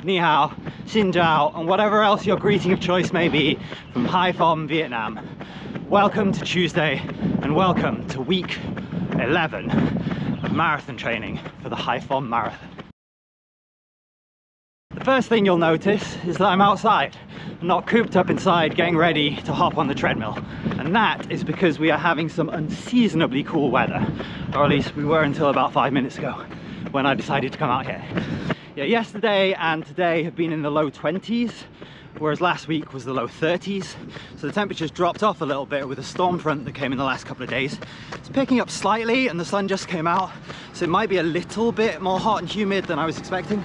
ni hao, xin chào, and whatever else your greeting of choice may be from Haiphong, Vietnam. Welcome to Tuesday and welcome to week 11 of marathon training for the Haiphong Marathon. The first thing you'll notice is that I'm outside, not cooped up inside getting ready to hop on the treadmill. And that is because we are having some unseasonably cool weather, or at least we were until about 5 minutes ago when I decided to come out here. Yeah, yesterday and today have been in the low 20s, whereas last week was the low 30s. So the temperature's dropped off a little bit with a storm front that came in the last couple of days. It's picking up slightly and the sun just came out, so it might be a little bit more hot and humid than I was expecting,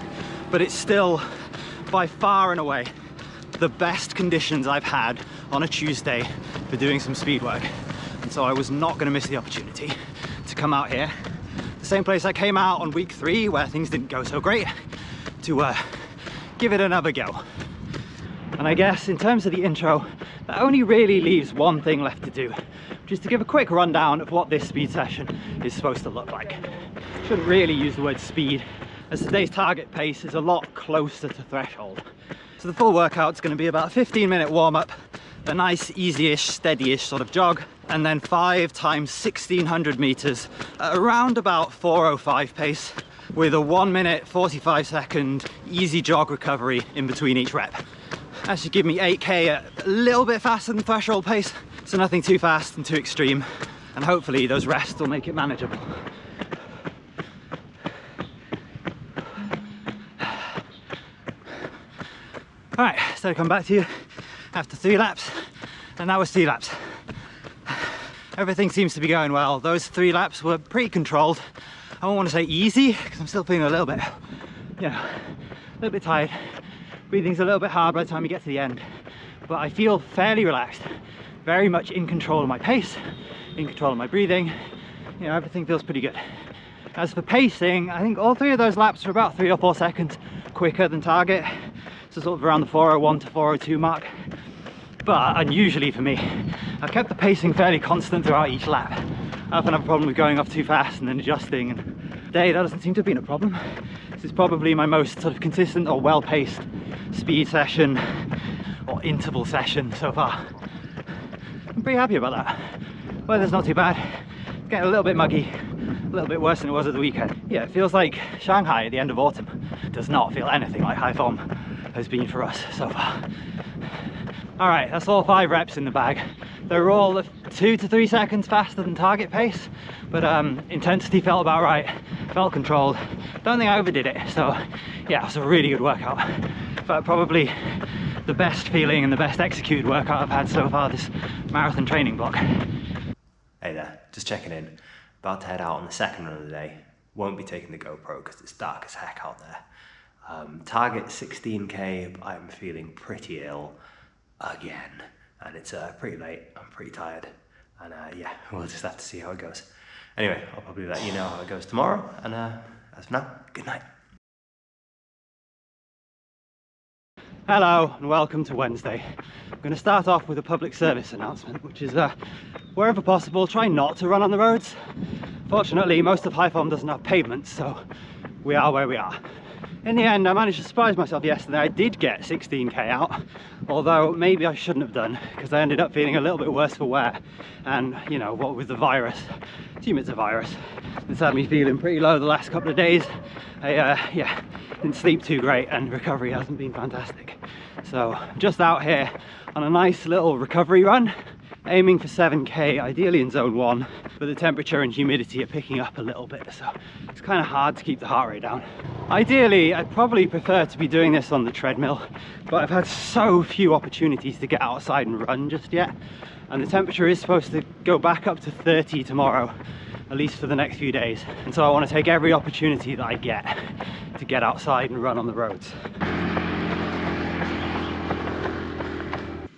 but it's still by far and away the best conditions I've had on a Tuesday for doing some speed work. And so I was not going to miss the opportunity to come out here, the same place I came out on week 3 where things didn't go so great, to give it another go. And I guess in terms of the intro, that only really leaves one thing left to do, which is to give a quick rundown of what this speed session is supposed to look like. Shouldn't really use the word speed, as today's target pace is a lot closer to threshold. So the full workout's going to be about a 15-minute warm-up, a nice easy-ish, steady-ish sort of jog, and then 5 times 1600 meters at around about 4:05 pace, with a 1 minute 45 second easy jog recovery in between each rep. That should give me 8k at a little bit faster than threshold pace, so nothing too fast and too extreme, and hopefully those rests will make it manageable. Alright, so I come back to you after 3 laps, and that was 3 laps. Everything seems to be going well. Those 3 laps were pretty controlled. I don't want to say easy, because I'm still feeling a little bit, a little bit tired. Breathing's a little bit hard by the time you get to the end, but I feel fairly relaxed, very much in control of my pace, in control of my breathing. Everything feels pretty good. As for pacing, I think all 3 of those laps were about 3 or 4 seconds quicker than target. So sort of around the 4:01 to 4:02 mark. But unusually for me, I've kept the pacing fairly constant throughout each lap. I often have a problem with going off too fast and then adjusting, and today that doesn't seem to have been a problem. This is probably my most sort of consistent or well-paced speed session or interval session so far. I'm pretty happy about that. Weather's not too bad. It's getting a little bit muggy, a little bit worse than it was at the weekend. Yeah, it feels like Shanghai at the end of autumn. It does not feel anything like Haiphong has been for us so far. All right, that's all 5 reps in the bag. They're all 2 to 3 seconds faster than target pace, but intensity felt about right, felt controlled. Don't think I overdid it, so yeah, it was a really good workout. But probably the best feeling and the best executed workout I've had so far this marathon training block. Hey there, just checking in. About to head out on the second run of the day. Won't be taking the GoPro because it's dark as heck out there. Target 16k, but I'm feeling pretty ill again, and it's pretty late. I'm pretty tired, and yeah, we'll just have to see how it goes. Anyway, I'll probably let you know how it goes tomorrow, and as of now, good night. Hello and welcome to Wednesday. I'm going to start off with a public service announcement, which is wherever possible, try not to run on the roads. Fortunately, most of Haiphong doesn't have pavements, so we are where we are. In the end, I managed to surprise myself yesterday. I did get 16k out, although maybe I shouldn't have done, because I ended up feeling a little bit worse for wear. And what with the virus, I assume it's a virus, it's had me feeling pretty low the last couple of days. I didn't sleep too great, and recovery hasn't been fantastic. So I'm just out here on a nice little recovery run, aiming for 7k, ideally in zone 1, but the temperature and humidity are picking up a little bit, so it's kind of hard to keep the heart rate down. Ideally, I'd probably prefer to be doing this on the treadmill, but I've had so few opportunities to get outside and run just yet, and the temperature is supposed to go back up to 30 tomorrow, at least for the next few days, and so I want to take every opportunity that I get to get outside and run on the roads.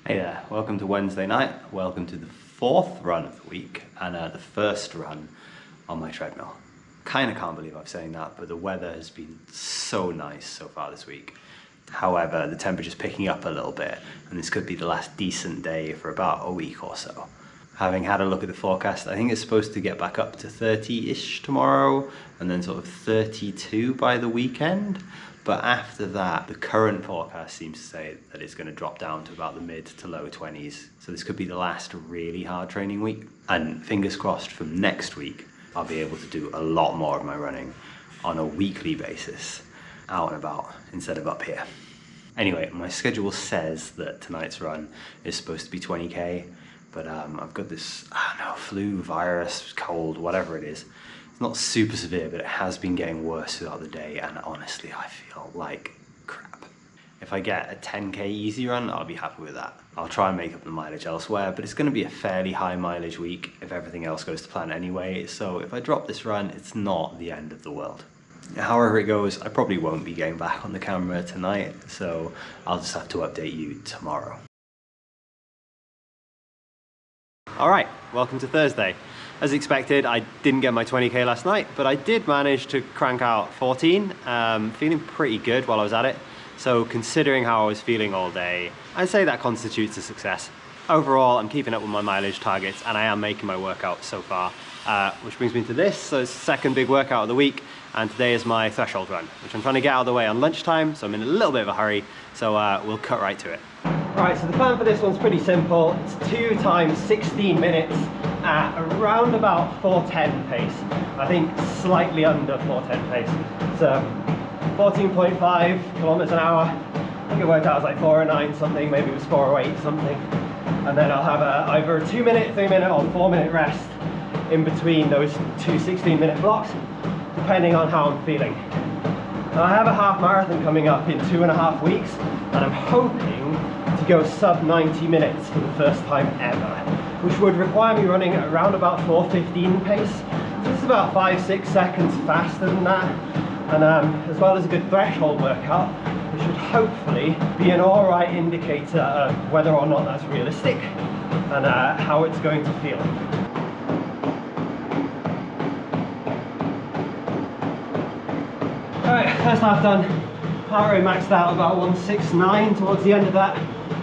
Hey there, welcome to Wednesday night. Welcome to the 4th run of the week, and the first run on my treadmill. Kind of can't believe I'm saying that, but the weather has been so nice so far this week. However, the temperature's picking up a little bit, and this could be the last decent day for about a week or so. Having had a look at the forecast, I think it's supposed to get back up to 30-ish tomorrow, and then sort of 32 by the weekend. But after that, the current forecast seems to say that it's going to drop down to about the mid to low 20s. So this could be the last really hard training week. And fingers crossed from next week, I'll be able to do a lot more of my running on a weekly basis, out and about, instead of up here. Anyway, my schedule says that tonight's run is supposed to be 20k, but I've got this, I don't know, flu, virus, cold, whatever it is. It's not super severe, but it has been getting worse throughout the day, and honestly, I feel like crap. If I get a 10k easy run, I'll be happy with that. I'll try and make up the mileage elsewhere, but it's going to be a fairly high mileage week if everything else goes to plan anyway, so if I drop this run, it's not the end of the world. However it goes, I probably won't be getting back on the camera tonight, so I'll just have to update you tomorrow. Alright, welcome to Thursday. As expected, I didn't get my 20k last night, but I did manage to crank out 14, feeling pretty good while I was at it. So considering how I was feeling all day, I'd say that constitutes a success. Overall, I'm keeping up with my mileage targets and I am making my workout so far, which brings me to this. So it's the second big workout of the week, and today is my threshold run, which I'm trying to get out of the way on lunchtime, so I'm in a little bit of a hurry, so we'll cut right to it. Right, so the plan for this one's pretty simple. It's 2 times 16 minutes at around about 4:10 pace. I think slightly under 4:10 pace. So 14.5 kilometers an hour. I think it worked out as like 4:09 something, maybe it was 4:08 something. And then I'll have either a 2-minute, 3-minute or 4-minute rest in between those 2 16-minute blocks, depending on how I'm feeling. Now, I have a half marathon coming up in 2.5 weeks, and I'm hoping to go sub 90 minutes for the first time ever, which would require me running at around about 4:15 pace. So this is about 5-6 seconds faster than that, and as well as a good threshold workout, which should hopefully be an alright indicator of whether or not that's realistic and how it's going to feel. Alright, first half done. Heart rate maxed out about 169 towards the end of that,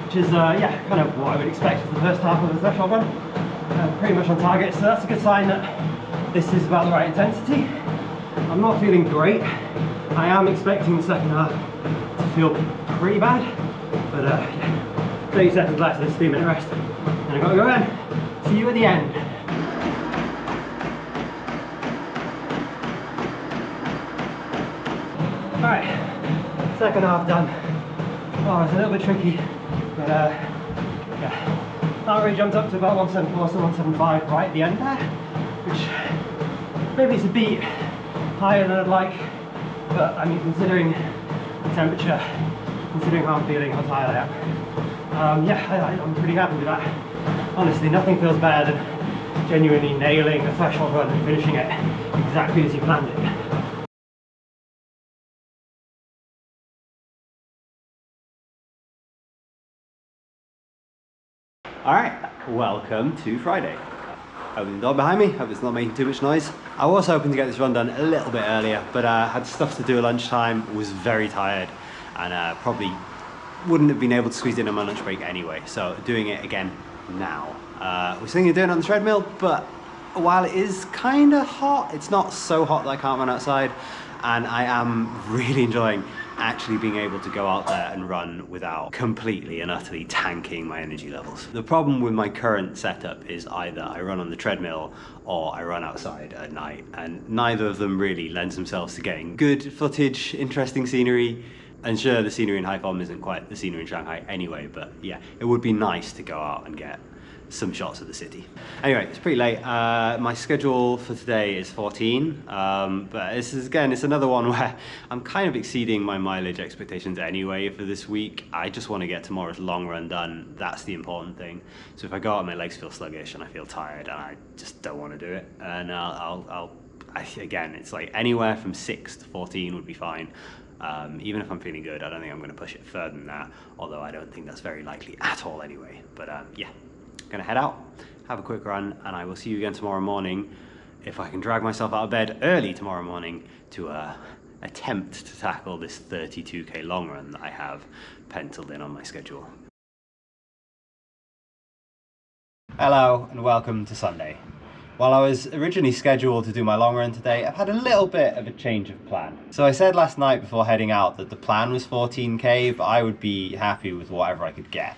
which is yeah, kind of what I would expect for the first half of the threshold run. Pretty much on target, so that's a good sign that this is about the right intensity. I'm not feeling great. I am expecting the second half to feel pretty bad, but yeah, 30 seconds left of this 3-minute rest, and I've got to go in. See you at the end. Alright, second half done. Oh, it's a little bit tricky, but yeah. Heart rate jumped up to about 174, so 175 right at the end there, which maybe it's a beat higher than I'd like, but I mean, considering the temperature, considering how I'm feeling, how tired I am, yeah, I'm pretty happy with that. Honestly, nothing feels better than genuinely nailing a threshold run and finishing it exactly as you planned it. Alright, welcome to Friday. Open the door behind me, hope it's not making too much noise. I was hoping to get this run done a little bit earlier, but had stuff to do at lunchtime, was very tired, and probably wouldn't have been able to squeeze in on my lunch break anyway, so doing it again now. We're thinking of doing it on the treadmill, but while it is kind of hot, it's not so hot that I can't run outside, and I am really enjoying actually being able to go out there and run without completely and utterly tanking my energy levels. The problem with my current setup is either I run on the treadmill or I run outside at night, and neither of them really lends themselves to getting good footage, interesting scenery. And sure, the scenery in Haiphong isn't quite the scenery in Shanghai anyway, but yeah, it would be nice to go out and get some shots of the city. Anyway, it's pretty late. My schedule for today is 14, but this is, again, it's another one where I'm kind of exceeding my mileage expectations anyway for this week. I just want to get tomorrow's long run done. That's the important thing. So if I go out and my legs feel sluggish and I feel tired and I just don't want to do it, and again, it's like anywhere from 6 to 14 would be fine. Even if I'm feeling good, I don't think I'm going to push it further than that, although I don't think that's very likely at all anyway. But yeah, gonna head out, have a quick run, and I will see you again tomorrow morning if I can drag myself out of bed early tomorrow morning to attempt to tackle this 32k long run that I have penciled in on my schedule. Hello and welcome to Sunday. While I was originally scheduled to do my long run today, I've had a little bit of a change of plan. So I said last night before heading out that the plan was 14k, but I would be happy with whatever I could get.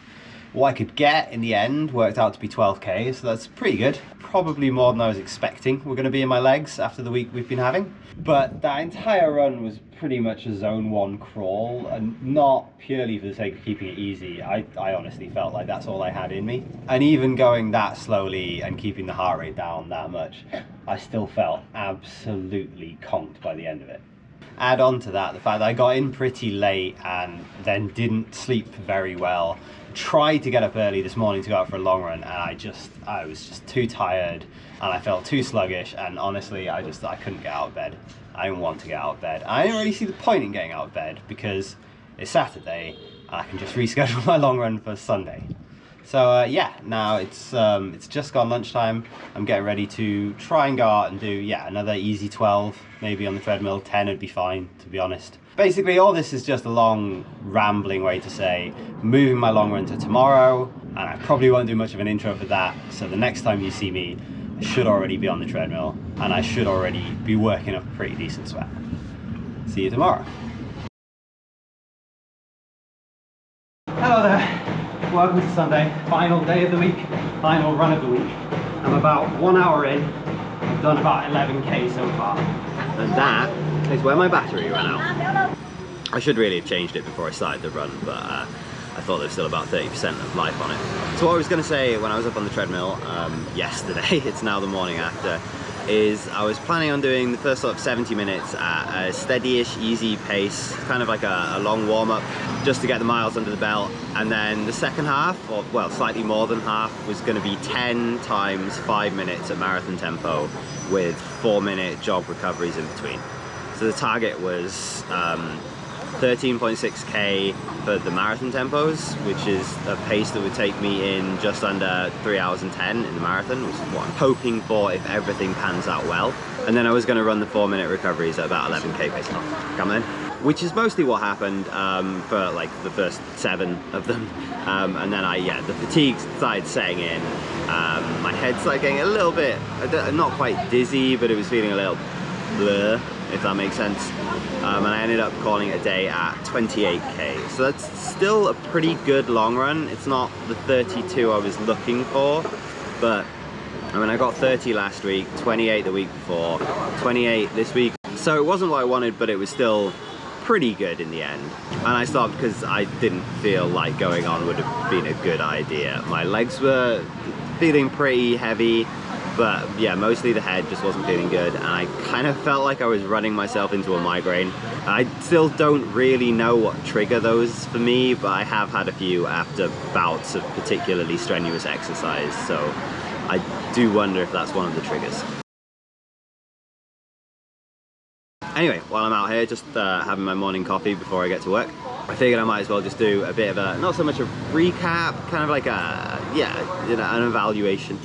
What I could get in the end worked out to be 12k, so that's pretty good. Probably more than I was expecting were going to be in my legs after the week we've been having. But that entire run was pretty much a zone 1 crawl, and not purely for the sake of keeping it easy. I honestly felt like that's all I had in me. And even going that slowly and keeping the heart rate down that much, I still felt absolutely conked by the end of it. Add on to that the fact that I got in pretty late and then didn't sleep very well. Tried to get up early this morning to go out for a long run, and I was just too tired and I felt too sluggish, and honestly I couldn't get out of bed. I didn't want to get out of bed. I didn't really see the point in getting out of bed because it's Saturday and I can just reschedule my long run for Sunday. So yeah, now it's just gone lunchtime. I'm getting ready to try and go out and do another easy 12, maybe on the treadmill. 10 would be fine, to be honest. Basically all this is just a long rambling way to say moving my long run to tomorrow, and I probably won't do much of an intro for that, so the next time you see me I should already be on the treadmill and I should already be working up a pretty decent sweat. See you tomorrow. Hello there, welcome to Sunday, final day of the week, final run of the week. I'm about 1 hour in, I've done about 11k so far. And that is where my battery ran out. I should really have changed it before I started the run, but I thought there was still about 30% of life on it. So what I was going to say when I was up on the treadmill yesterday, it's now the morning after, is I was planning on doing the first sort of 70 minutes at a steady-ish, easy pace, kind of like a long warm-up, just to get the miles under the belt. And then the second half, or well, slightly more than half, was going to be 10 times 5 minutes at marathon tempo with 4-minute jog recoveries in between. So the target was 13.6k for the marathon tempos, which is a pace that would take me in just under 3 hours and 10 in the marathon, which is what I'm hoping for if everything pans out well. And then I was going to run the 4-minute recoveries at about 11k pace. Come in. Which is mostly what happened for like the first 7 of them. And then the fatigue started setting in. My head started getting a little bit, not quite dizzy, but it was feeling a little blur, if that makes sense. And I ended up calling it a day at 28k. So that's still a pretty good long run. It's not the 32 I was looking for, but I mean, I got 30 last week, 28 the week before, 28 this week. So it wasn't what I wanted, but it was still pretty good in the end. And I stopped because I didn't feel like going on would have been a good idea. My legs were feeling pretty heavy, but yeah, mostly the head just wasn't feeling good, and I kind of felt like I was running myself into a migraine. I still don't really know what triggered those for me, but I have had a few after bouts of particularly strenuous exercise, so I do wonder if that's one of the triggers. Anyway, while I'm out here just having my morning coffee before I get to work, I figured I might as well just do a bit of a, not so much a recap, kind of like a, an evaluation.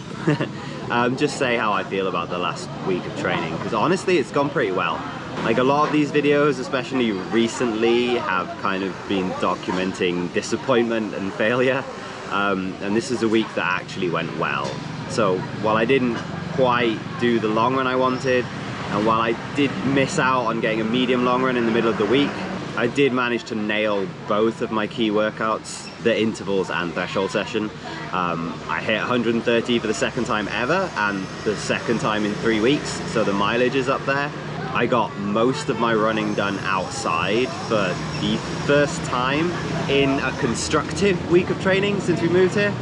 Just say how I feel about the last week of training, because honestly it's gone pretty well. Like a lot of these videos, especially recently, have kind of been documenting disappointment and failure, and this is a week that actually went well. So while I didn't quite do the long run I wanted, and while I did miss out on getting a medium long run in the middle of the week, I did manage to nail both of my key workouts, the intervals and threshold session. I hit 130 for the second time ever, and the second time in 3 weeks, so the mileage is up there. I got most of my running done outside for the first time in a constructive week of training since we moved here.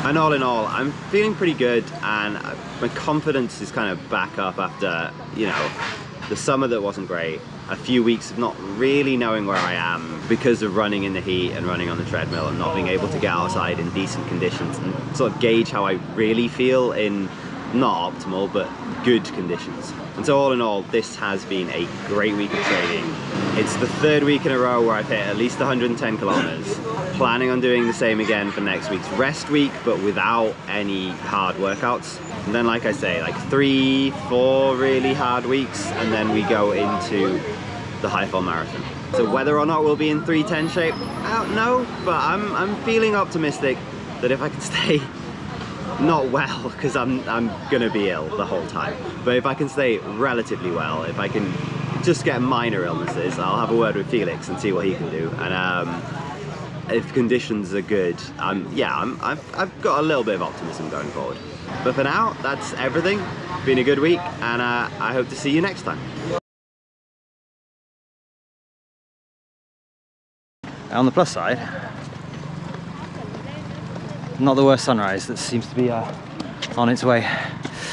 And all in all, I'm feeling pretty good, and my confidence is kind of back up after, the summer that wasn't great, a few weeks of not really knowing where I am because of running in the heat and running on the treadmill and not being able to get outside in decent conditions and sort of gauge how I really feel in not optimal but good conditions. And so all in all, this has been a great week of training. It's the 3rd week in a row where I've hit at least 110 kilometers. Planning on doing the same again for next week's rest week, but without any hard workouts. And then, like I say, like 3-4 really hard weeks, and then we go into the Haiphong marathon. So whether or not we'll be in 3:10 shape, I don't know, but I'm feeling optimistic that if I can stay not well, because I'm gonna be ill the whole time, but if I can stay relatively well, if I can just get minor illnesses, I'll have a word with Felix and see what he can do. And if conditions are good, I've got a little bit of optimism going forward. But for now, that's everything. Been a good week, and I hope to see you next time. On the plus side, not the worst sunrise that seems to be on its way.